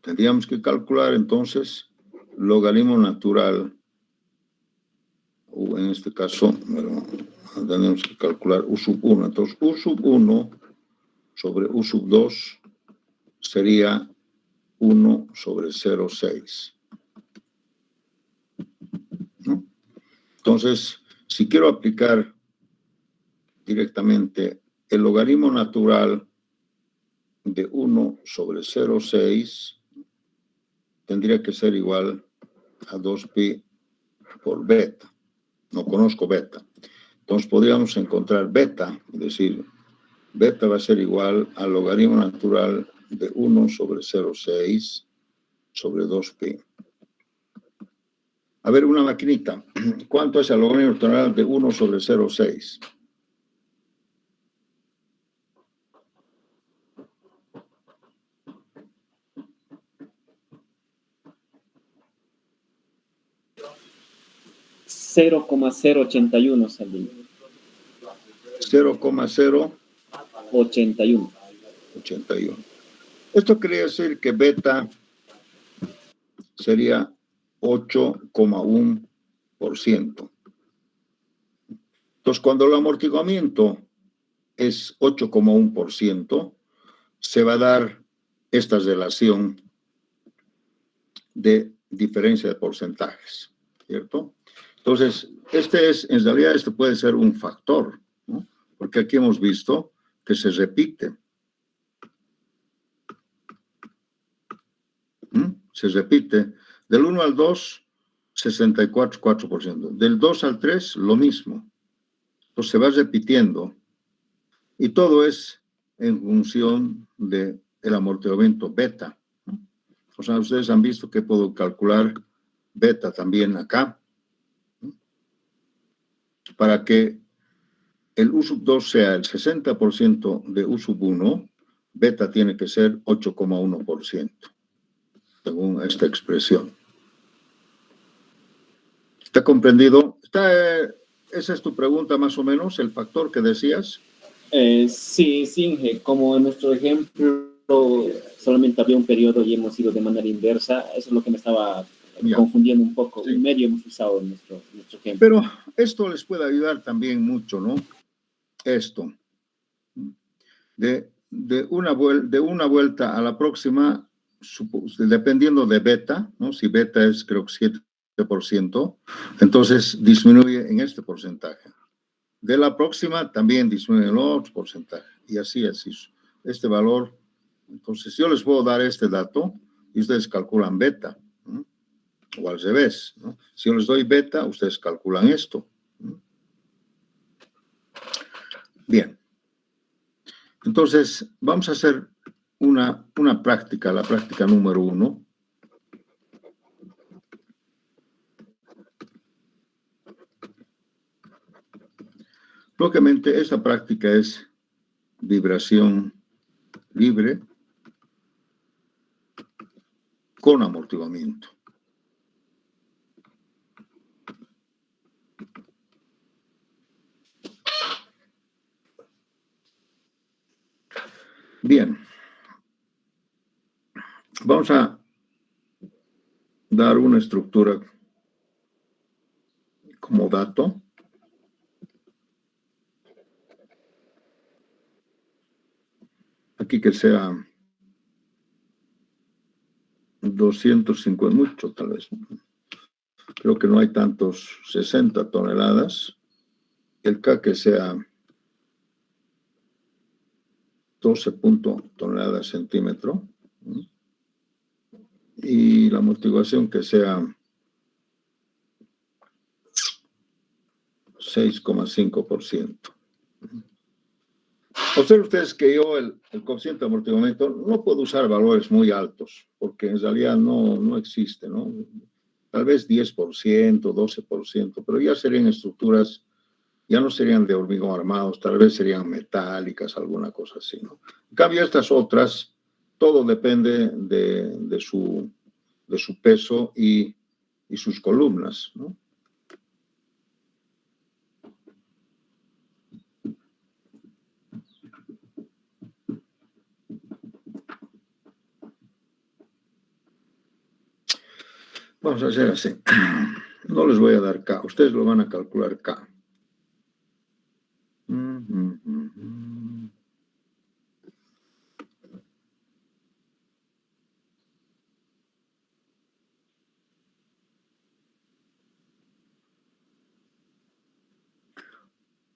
Tendríamos que calcular entonces logaritmo natural, o en este caso, tenemos que calcular U sub 1. Entonces, U sub 1 sobre U sub 2 sería 1 sobre 0,6. ¿No? Entonces, si quiero aplicar directamente el logaritmo natural de 1 sobre 0,6, tendría que ser igual a 2pi por beta. No conozco beta. Entonces podríamos encontrar beta, es decir, beta va a ser igual al logaritmo natural de 1 sobre 0,6 sobre 2pi. A ver, una maquinita. ¿Cuánto es el logaritmo natural de 1 sobre 0,6? $0,081 saldría. 0,081. Esto quería decir que beta sería 8,1%. Entonces, cuando el amortiguamiento es 8,1%, se va a dar esta relación de diferencia de porcentajes, ¿cierto? Entonces, en realidad, este puede ser un factor, ¿no? Porque aquí hemos visto que se repite. Se repite. Del 1 al 2, 64,4%. Del 2 al 3, lo mismo. Entonces se va repitiendo. Y todo es en función del amortiguamiento beta. O sea, ustedes han visto que puedo calcular beta también acá. Para que el U sub 2 sea el 60% de U sub 1, beta tiene que ser 8,1%, según esta expresión. ¿Está comprendido? ¿Esa es tu pregunta más o menos, el factor que decías? Sí, Inge, como en nuestro ejemplo solamente había un periodo y hemos ido de manera inversa, eso es lo que me estaba confundiendo un poco. Sí. Un medio hemos usado en nuestro ejemplo. Pero esto les puede ayudar también mucho, ¿no? Esto. De una vuelta a la próxima, dependiendo de beta, ¿no? Si beta es creo que 7%, entonces disminuye en este porcentaje. De la próxima también disminuye el otro porcentaje. Y así. Este valor, entonces yo les puedo dar este dato y ustedes calculan beta, ¿no? O al revés, ¿no? Si yo les doy beta, ustedes calculan esto, ¿no? Bien. Entonces, vamos a hacer una práctica, la práctica número 1. Lógicamente, esta práctica es vibración libre con amortiguamiento. Bien. Vamos a dar una estructura como dato. Aquí que sea 250, mucho tal vez. Creo que no hay tantos, 60 toneladas. El K que sea 12 toneladas centímetro. Y la amortiguación que sea 6,5%. Observen ustedes que yo el coeficiente de amortiguamiento no puedo usar valores muy altos, porque en realidad no existe, ¿no? Tal vez 10%, 12%, pero ya serían estructuras, ya no serían de hormigón armados, tal vez serían metálicas, alguna cosa así, ¿no? En cambio, estas otras, todo depende de su peso y sus columnas, ¿no? Vamos a hacer así. No les voy a dar K, ustedes lo van a calcular K.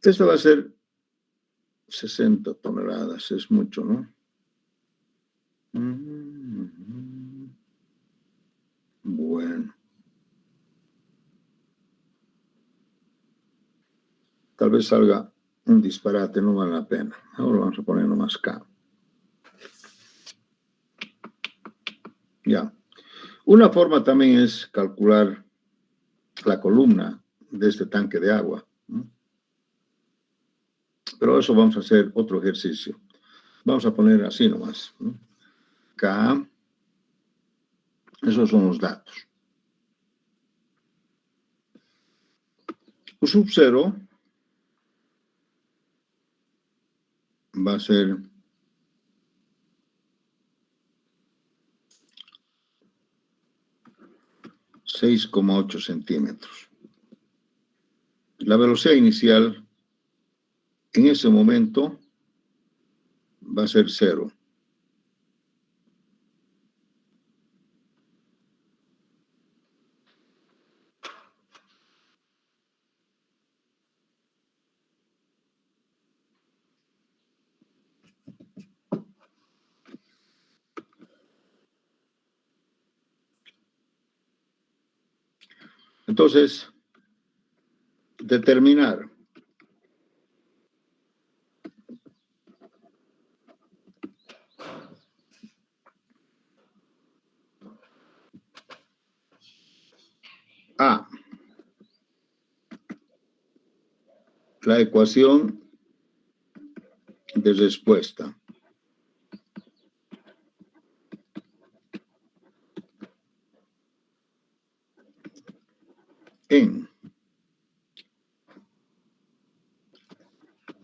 Esto va a ser 60 toneladas, es mucho, ¿no? Bueno. Tal vez salga un disparate, no vale la pena. Ahora vamos a poner nomás K. Ya. Una forma también es calcular la columna de este tanque de agua. Pero eso vamos a hacer otro ejercicio. Vamos a poner así nomás. K. Esos son los datos. U sub 0 va a ser 6,8 centímetros. La velocidad inicial en ese momento va a ser 0. Entonces, determinar A, la ecuación de respuesta. En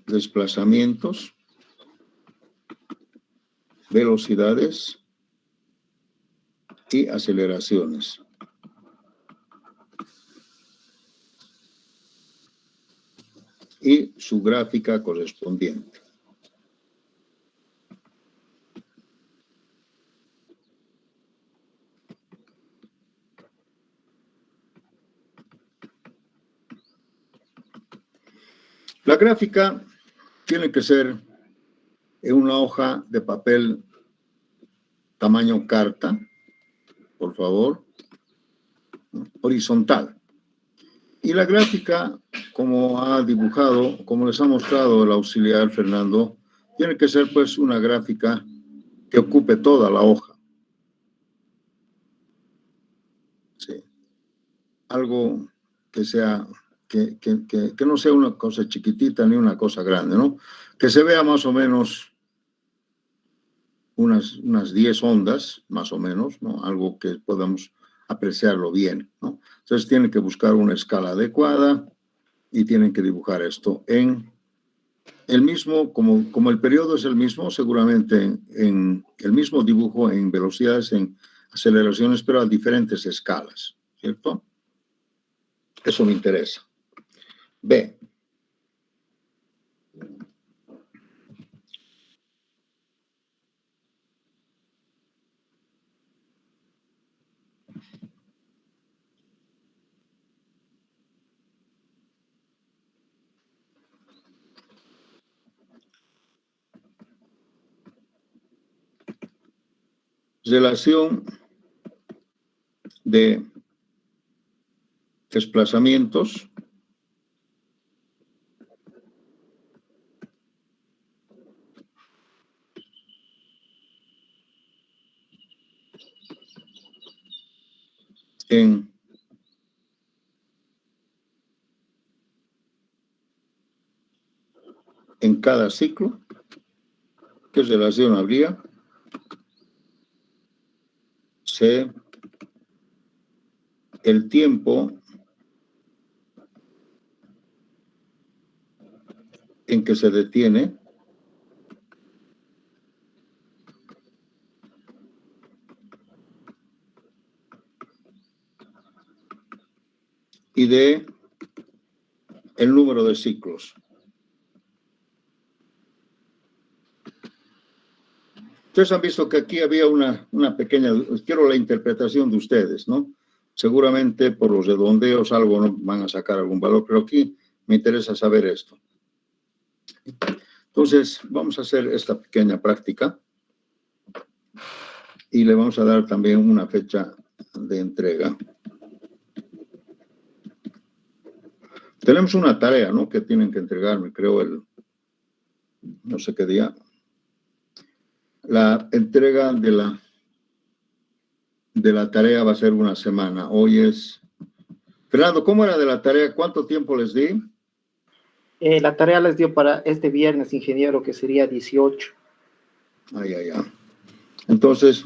desplazamientos, velocidades y aceleraciones. Y su gráfica correspondiente. La gráfica tiene que ser en una hoja de papel tamaño carta, por favor, horizontal. Y la gráfica, como ha dibujado, como les ha mostrado el auxiliar Fernando, tiene que ser pues una gráfica que ocupe toda la hoja. Sí. Algo que sea, que no sea una cosa chiquitita ni una cosa grande, ¿no? Que se vea más o menos unas 10 ondas, más o menos, ¿no? Algo que podamos apreciarlo bien, ¿no? Entonces tienen que buscar una escala adecuada y tienen que dibujar esto en el mismo, como el periodo es el mismo, seguramente en el mismo dibujo en velocidades, en aceleraciones, pero a diferentes escalas, ¿cierto? Eso me interesa. B. relación de desplazamientos en cada ciclo. ¿Qué relación habría? C, el tiempo en que se detiene y de el número de ciclos. Ustedes han visto que aquí había una pequeña, quiero la interpretación de ustedes, ¿no? Seguramente por los redondeos algo no van a sacar algún valor, pero aquí me interesa saber esto. Entonces, vamos a hacer esta pequeña práctica y le vamos a dar también una fecha de entrega. Tenemos una tarea, ¿no? Que tienen que entregarme, creo, no sé qué día. La entrega de la tarea va a ser una semana. Hoy es... Fernando, ¿cómo era de la tarea? ¿Cuánto tiempo les di? La tarea les dio para este viernes, ingeniero, que sería 18. Ay. Entonces,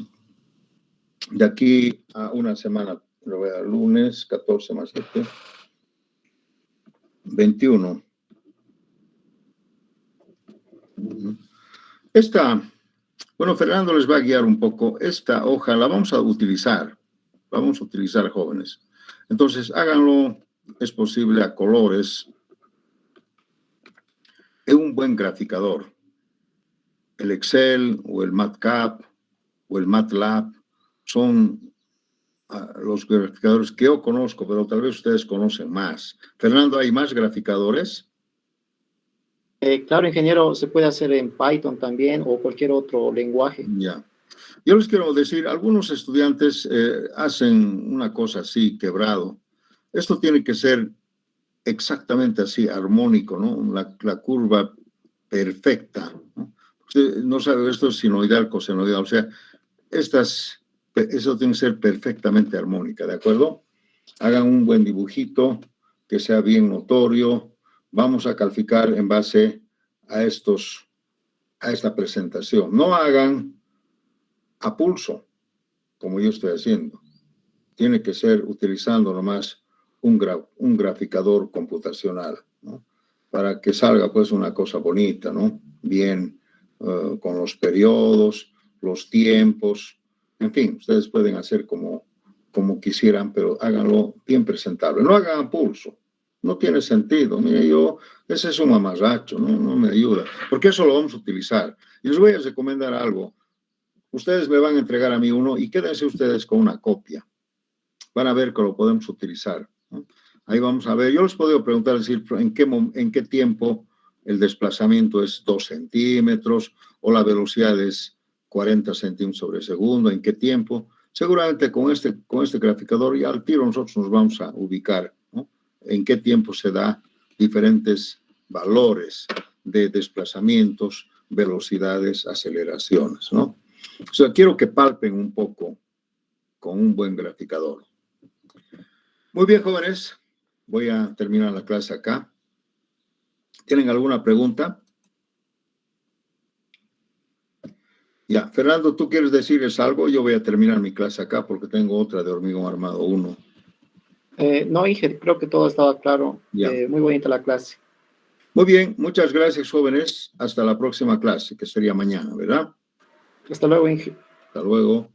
de aquí a una semana, lo voy a dar lunes, 14 más 7, 21. Bueno, Fernando les va a guiar un poco. Esta hoja la vamos a utilizar. Vamos a utilizar, jóvenes. Entonces, háganlo, es posible, a colores. Es un buen graficador. El Excel o el MATLAB o el MATLAB son los graficadores que yo conozco, pero tal vez ustedes conocen más. Fernando, ¿hay más graficadores? Claro, ingeniero, se puede hacer en Python también o cualquier otro lenguaje. Ya. Yo les quiero decir, algunos estudiantes hacen una cosa así, quebrado. Esto tiene que ser exactamente así, armónico, ¿no? La curva perfecta, ¿no? Usted no sabe, esto es sinoidal, cosenoidal, o sea, eso tiene que ser perfectamente armónica, ¿de acuerdo? Hagan un buen dibujito, que sea bien notorio. Vamos a calificar en base a esta presentación. No hagan a pulso, como yo estoy haciendo. Tiene que ser utilizando nomás un graficador computacional, ¿no? Para que salga pues una cosa bonita, ¿no? Bien, con los periodos, los tiempos, en fin, ustedes pueden hacer como quisieran, pero háganlo bien presentable. No hagan a pulso. No tiene sentido. Mire, ese es un mamarracho, no me ayuda. Porque eso lo vamos a utilizar. Y les voy a recomendar algo. Ustedes me van a entregar a mí uno y quédense ustedes con una copia. Van a ver que lo podemos utilizar, ¿no? Ahí vamos a ver. Yo les puedo preguntar, decir, en qué tiempo el desplazamiento es 2 centímetros o la velocidad es 40 centímetros sobre segundo, en qué tiempo. Seguramente con este graficador ya al tiro nosotros nos vamos a ubicar, ¿no? En qué tiempo se da diferentes valores de desplazamientos, velocidades, aceleraciones, ¿no? O sea, quiero que palpen un poco con un buen graficador. Muy bien, jóvenes. Voy a terminar la clase acá. ¿Tienen alguna pregunta? Ya, Fernando, ¿tú quieres decirles algo? Yo voy a terminar mi clase acá porque tengo otra de hormigón armado 1. No, Inge, creo que todo estaba claro. Ya. Muy bonita la clase. Muy bien, muchas gracias, jóvenes. Hasta la próxima clase, que sería mañana, ¿verdad? Hasta luego, Inge. Hasta luego.